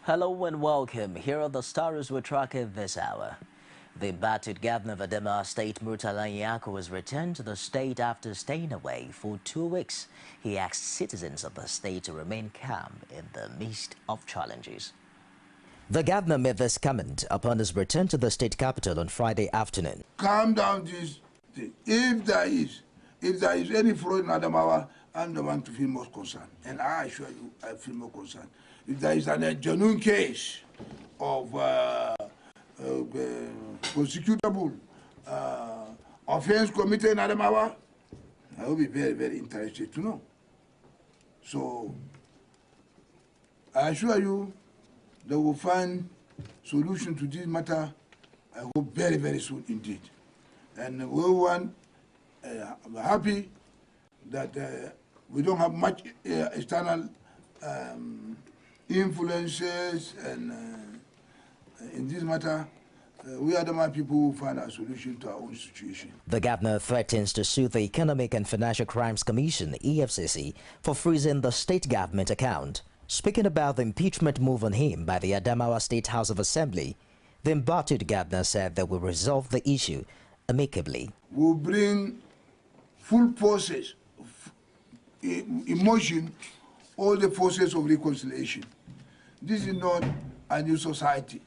Hello and welcome. Here are the stories we're tracking this hour. The battered governor of Adamawa State, Murtala Nyako, has returned to the state after staying away for 2 weeks. He asked citizens of the state to remain calm in the midst of challenges. The governor made this comment upon his return to the state capital on Friday afternoon. Calm down this thing. If there is any fraud in Adamawa, I'm the one to feel most concerned. And I assure you, I feel more concerned. If there is a genuine case of prosecutable offense committed in Adamawa, I will be very, very interested to know. So, I assure you, they will find solution to this matter, I hope very, very soon indeed. And we want, I'm happy that we don't have much external influences, and in this matter, we are the people who find a solution to our own situation. The governor threatens to sue the Economic and Financial Crimes Commission, EFCC, for freezing the state government account. Speaking about the impeachment move on him by the Adamawa State House of Assembly, the embodied governor said they will resolve the issue amicably. We'll bring full process, emotion, all the process of reconciliation. This is not a new society.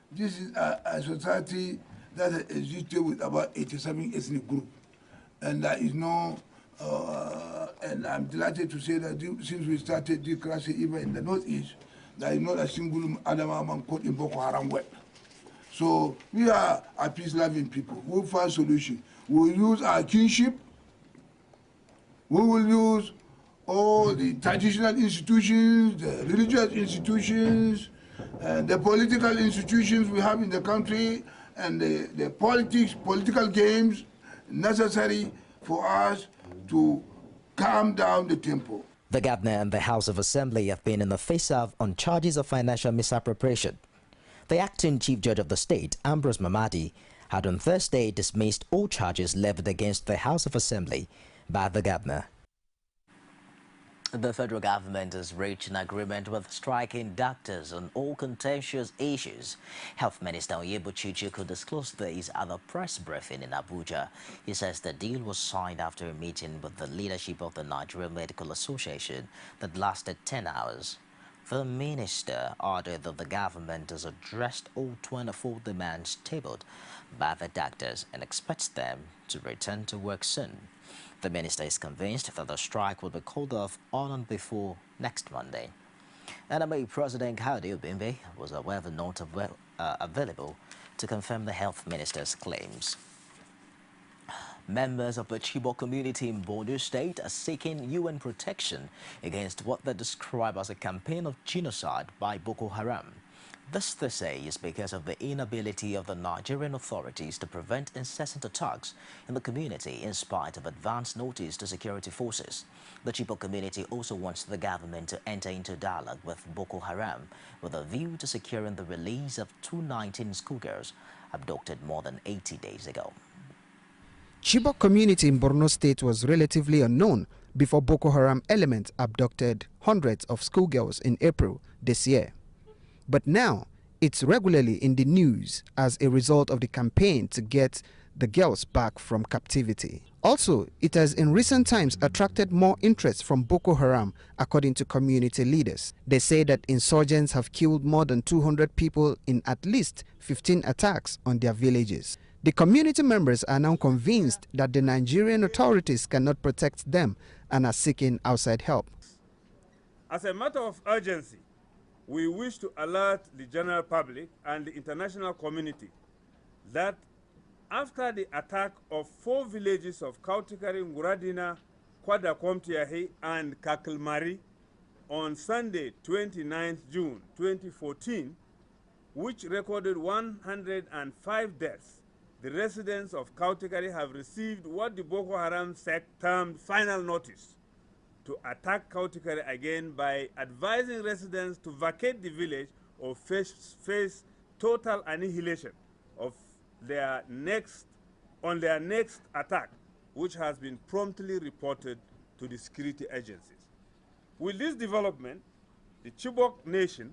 This is a society that has existed with about 87 ethnic groups. And there is no, and I'm delighted to say that since we started this crisis even in the Northeast, there is not a single Adamawa man caught in Boko Haram web. So we are a peace-loving people. We'll find solution. We'll use our kinship. We will use all the traditional institutions, the religious institutions, the political institutions we have in the country, and the political games necessary for us to calm down the tempo. The governor and the House of Assembly have been in the face-off on charges of financial misappropriation. The acting chief judge of the state, Ambrose Mamadi, had on Thursday dismissed all charges levied against the House of Assembly by the governor. The federal government has reached an agreement with striking doctors on all contentious issues. Health Minister Onyebuchi could disclose this at a press briefing in Abuja. He says the deal was signed after a meeting with the leadership of the Nigerian Medical Association that lasted 10 hours. The minister ordered that the government has addressed all 24 demands tabled by the doctors and expects them to return to work soon. The minister is convinced that the strike will be called off on and before next Monday. NMA President Kaudi Obimbe was however not available to confirm the health minister's claims. Members of the Chibok community in Borno State are seeking UN protection against what they describe as a campaign of genocide by Boko Haram. This, they say, is because of the inability of the Nigerian authorities to prevent incessant attacks in the community in spite of advance notice to security forces. The Chibok community also wants the government to enter into dialogue with Boko Haram with a view to securing the release of 219 schoolgirls abducted more than 80 days ago. Chibok community in Borno State was relatively unknown before Boko Haram elements abducted hundreds of schoolgirls in April this year. But now, it's regularly in the news as a result of the campaign to get the girls back from captivity. Also, it has in recent times attracted more interest from Boko Haram, according to community leaders. They say that insurgents have killed more than 200 people in at least 15 attacks on their villages. The community members are now convinced that the Nigerian authorities cannot protect them and are seeking outside help. As a matter of urgency, we wish to alert the general public and the international community that after the attack of 4 villages of Kautikari, Nguradina, Kwadakomtiahi, and Kakilmari on Sunday, 29th June 2014, which recorded 105 deaths, the residents of Kautikari have received what the Boko Haram sect termed final notice to attack Kautikari again by advising residents to vacate the village or face total annihilation of their next attack, which has been promptly reported to the security agencies. With this development, the Chibok nation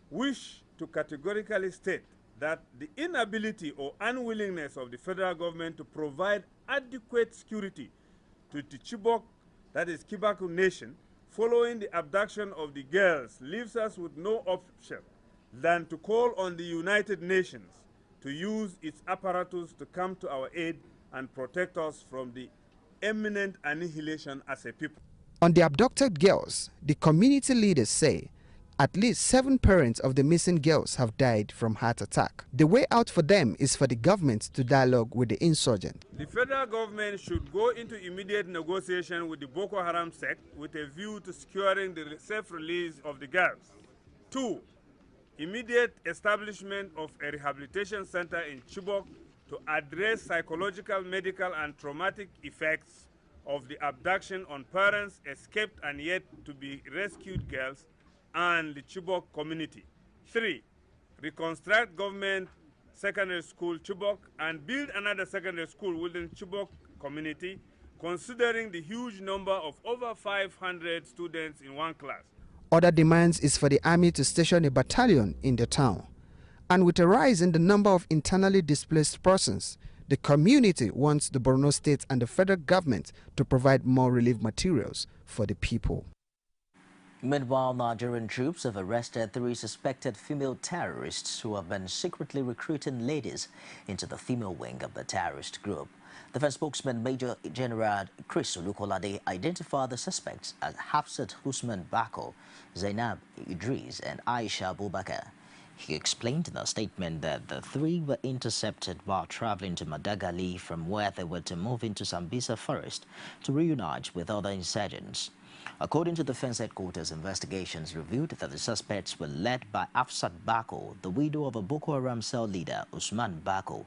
wish to categorically state that the inability or unwillingness of the federal government to provide adequate security to the Chibok, that is Kibaku Nation, following the abduction of the girls, leaves us with no option than to call on the United Nations to use its apparatus to come to our aid and protect us from the imminent annihilation as a people. On the abducted girls, the community leaders say at least 7 parents of the missing girls have died from heart attack. The way out for them is for the government to dialogue with the insurgent. The federal government should go into immediate negotiation with the Boko Haram sect with a view to securing the safe release of the girls. 2, immediate establishment of a rehabilitation center in Chibok to address psychological, medical, and traumatic effects of the abduction on parents, escaped and yet to be rescued girls, and the Chibok community. 3, reconstruct government secondary school Chibok and build another secondary school within Chibok community, considering the huge number of over 500 students in one class. Other demands is for the army to station a battalion in the town. And with a rise in the number of internally displaced persons, the community wants the Borno State and the federal government to provide more relief materials for the people. Meanwhile, Nigerian troops have arrested 3 suspected female terrorists who have been secretly recruiting ladies into the female wing of the terrorist group. Defense spokesman Major General Chris Olukolade identified the suspects as Hafsat Usman Bako, Zainab Idris, and Aisha Abubakar. He explained in a statement that the 3 were intercepted while traveling to Madagali, from where they were to move into Sambisa Forest to reunite with other insurgents. According to Defense Headquarters, investigations revealed that the suspects were led by Hafsat Bako, the widow of a Boko Haram cell leader, Usman Bako.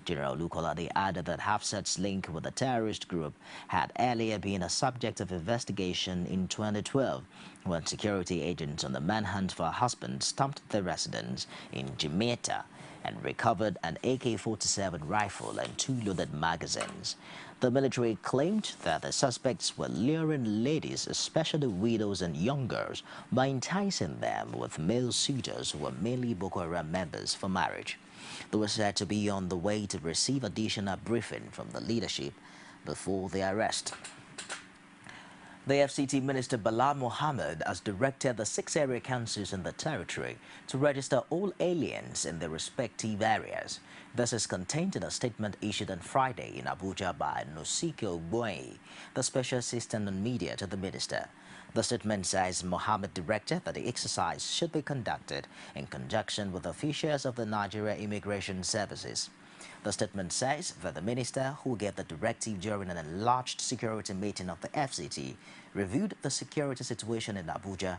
General Olukolade added that Hafsat's link with the terrorist group had earlier been a subject of investigation in 2012, when security agents on the manhunt for her husband stumped their residence in Jimeta and recovered an AK-47 rifle and 2 loaded magazines. The military claimed that the suspects were luring ladies, especially widows and young girls, by enticing them with male suitors who were mainly Boko Haram members for marriage. They were said to be on the way to receive additional briefing from the leadership before the arrest. The FCT Minister Bala Mohammed has directed the 6 area councils in the territory to register all aliens in their respective areas. This is contained in a statement issued on Friday in Abuja by Nosike Ogboyi, the Special Assistant on Media to the Minister. The statement says Mohammed directed that the exercise should be conducted in conjunction with officials of the Nigeria Immigration Services. The statement says that the minister, who gave the directive during an enlarged security meeting of the FCT, reviewed the security situation in Abuja.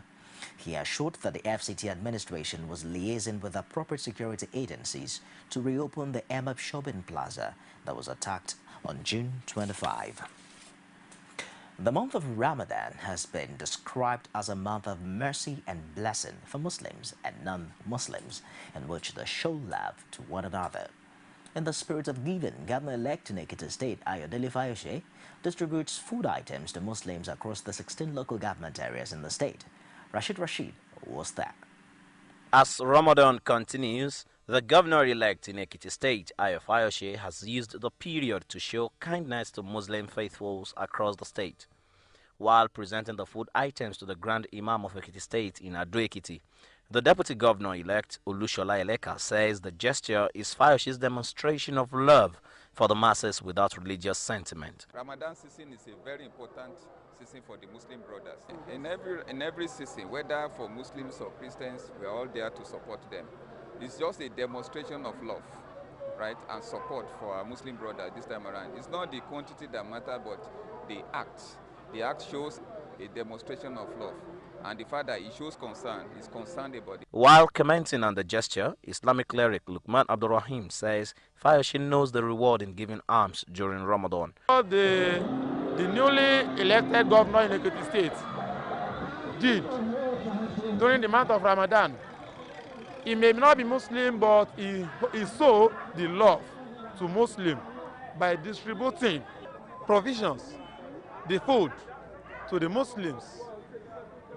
He assured that the FCT administration was liaising with appropriate security agencies to reopen the MF Shopping Plaza that was attacked on June 25. The month of Ramadan has been described as a month of mercy and blessing for Muslims and non-Muslims, in which they show love to one another. In the spirit of giving, Governor-elect in Ekiti State, Ayodele Fayose, distributes food items to Muslims across the 16 local government areas in the state. Rashid was there. As Ramadan continues, the governor-elect in Ekiti State, Ayo Fayose, has used the period to show kindness to Muslim faithfuls across the state. While presenting the food items to the Grand Imam of Ekiti State in Ado-Ekiti, the deputy governor-elect, Olushola Eleka, says the gesture is Fayose's demonstration of love for the masses without religious sentiment. Ramadan season is a very important season for the Muslim brothers. In every season, whether for Muslims or Christians, we are all there to support them. It's just a demonstration of love, right, and support for our Muslim brothers this time around. It's not the quantity that matters, but the act. The act shows a demonstration of love. And the fact that he shows concern, is concerned about it. While commenting on the gesture, Islamic cleric Lukman Abdurrahim says Fayose knows the reward in giving alms during Ramadan. The newly elected governor in Ekiti State did during the month of Ramadan. He may not be Muslim, but he showed the love to Muslim by distributing provisions, the food, to the Muslims.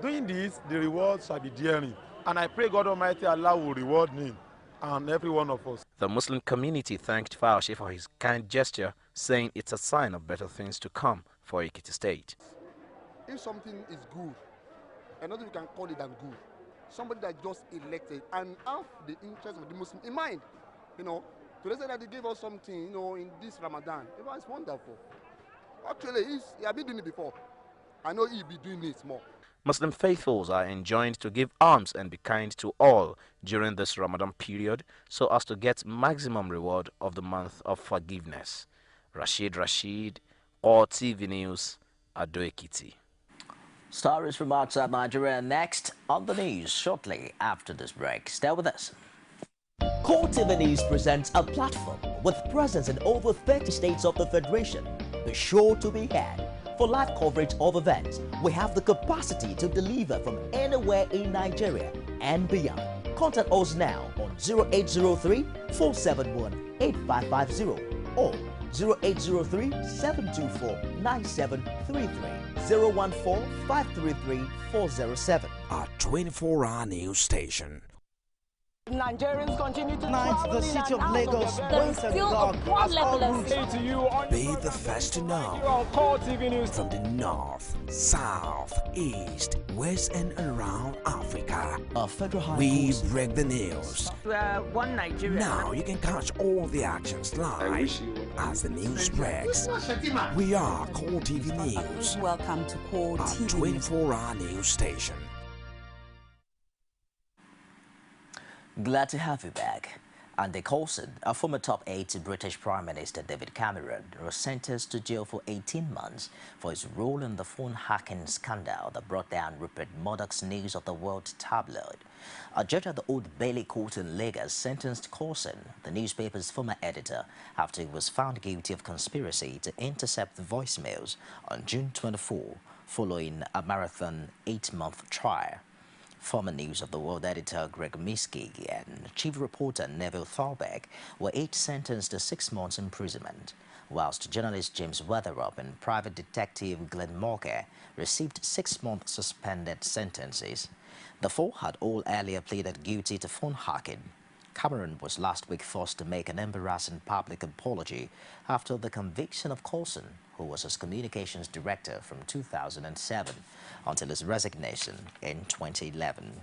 Doing this, the reward shall be daring. And I pray God Almighty Allah will reward me and every one of us. The Muslim community thanked Fauci for his kind gesture, saying it's a sign of better things to come for Ekiti State. If something is good, and nothing you can call it than good, somebody that just elected and have the interest of the Muslim in mind, to say that they gave us something, in this Ramadan, it's wonderful. Actually, he has been doing it before. I know he'll be doing it more. Muslim faithfuls are enjoined to give alms and be kind to all during this Ramadan period so as to get maximum reward of the month of forgiveness. Rashid, CoreTV News, Ado Ekiti. Stories from outside Nigeria next on the news shortly after this break. Stay with us. CoreTV News presents a platform with presence in over 30 states of the Federation. Be sure to be had. For live coverage of events, we have the capacity to deliver from anywhere in Nigeria and beyond. Contact us now on 0803-471-8550 or 0803-724-9733, 014-533-407. Our 24-hour news station. Nigerians continue to travel the city of Lagos waits and dark as all routes to you on Be the first to know on CoreTV News from the north, south, east, west and around Africa. We break the news. One Nigeria. Now you can catch all the actions live as the news breaks. We are CoreTV News. Welcome to CoreTV. Our 24-hour news station. Glad to have you back. Andy Coulson, a former top aide to British Prime Minister David Cameron, was sentenced to jail for 18 months for his role in the phone hacking scandal that brought down Rupert Murdoch's News of the World tabloid. A judge at the Old Bailey Court in Lagos sentenced Coulson, the newspaper's former editor, after he was found guilty of conspiracy to intercept voicemails on June 24, following a marathon 8-month trial. Former News of the World editor Greg Miskig and chief reporter Neville Thorbeck were each sentenced to 6 months imprisonment, whilst journalist James Weatherup and private detective Glenn Morker received 6-month suspended sentences. The four had all earlier pleaded guilty to phone hacking. Cameron was last week forced to make an embarrassing public apology after the conviction of Coulson, who was his communications director from 2007 until his resignation in 2011.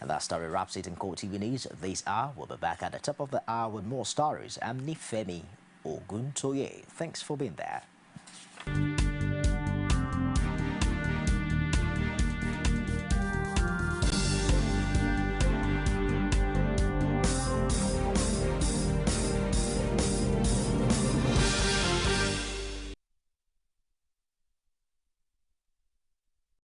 And that story wraps it in CoreTV News this hour. We'll be back at the top of the hour with more stories. I'm Nifemi Oguntoye. Thanks for being there.